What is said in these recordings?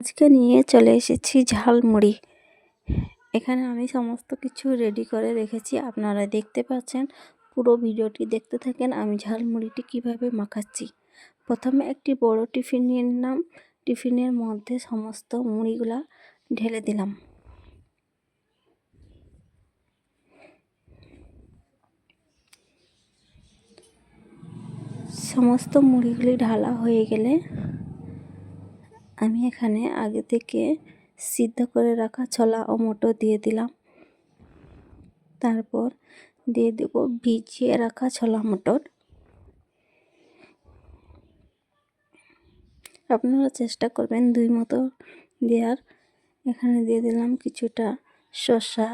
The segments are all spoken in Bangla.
আজকে নিয়ে চলে এসেছি ঝালমুড়ি। এখানে আমি সমস্ত কিছু রেডি করে রেখেছি, আপনারা দেখতে পাচ্ছেন। পুরো ভিডিওটি দেখতে থাকেন আমি ঝালমুড়িটি কিভাবে মাখাচ্ছি। প্রথমে একটি বড় টিফিন নিয়ে নিলাম, টিফিনের মধ্যে সমস্ত মুড়িগুলা ঢেলে দিলাম। সমস্ত মুড়িগুলি ঢালা হয়ে গেলে আমি এখানে আগে থেকে সিদ্ধ করে রাখা ছোলা ও মটর দিয়ে দিলাম। তারপর দিয়ে দেব ভিজিয়ে রাখা ছোলা মটর। আপনারা চেষ্টা করবেন 2 মতো দেওয়ার। এখানে দিয়ে দিলাম কিছুটা শসা,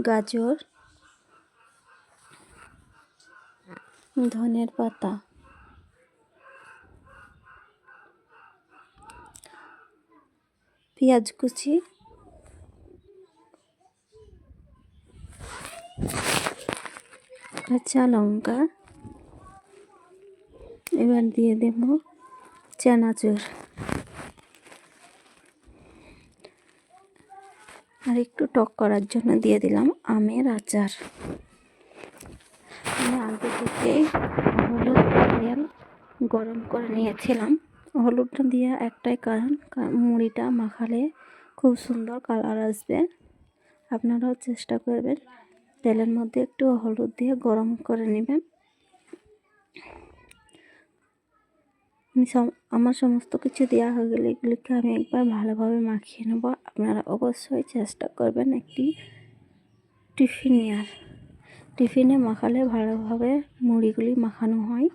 গাজর, ধনের পাতা, পেঁয়াজ কুচি, কাঁচা লঙ্কা। এবার দিয়ে দেব চানাচুর আর একটু টক করার জন্য দিয়ে দিলাম আমের আচার। আমি আগে থেকে হলুদ তেল গরম করে নিয়েছিলাম। হলুদটা দিয়ে একটাই কারণ, মুড়িটা মাখালে খুব সুন্দর কালার আসবে। আপনারাও চেষ্টা করবেন তেলের মধ্যে একটু হলুদ দিয়ে গরম করে নেবেন। আমার সমস্ত কিছু দেওয়া হয়ে গেলে এগুলিকে আমি একবার ভালোভাবে মাখিয়ে নেব। আপনারা অবশ্যই চেষ্টা করবেন একটি টিফিন নেওয়ার। টিফিনে মাখালে ভালোভাবে মুড়িগুলি মাখানো হয়।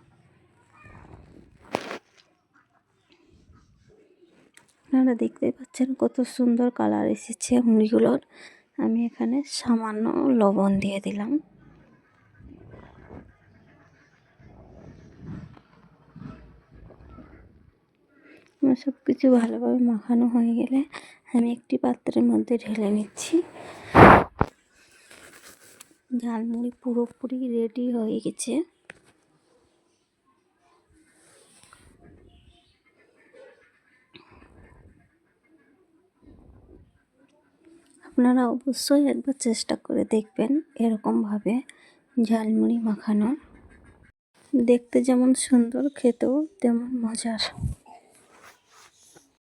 আপনারা দেখতে পাচ্ছেন কত সুন্দর কালার এসেছে মুড়িগুলোর। আমি এখানে সামান্য লবণ দিয়ে দিলাম। আমার সব কিছু ভালোভাবে মাখানো হয়ে গেলে আমি একটি পাত্রের মধ্যে ঢেলে নিচ্ছি। ঝালমুড়ি পুরোপুরি রেডি হয়ে গেছে। আপনারা অবশ্যই একবার চেষ্টা করে দেখবেন এরকমভাবে ঝালমুড়ি মাখানো। দেখতে যেমন সুন্দর, খেতেও তেমন মজার।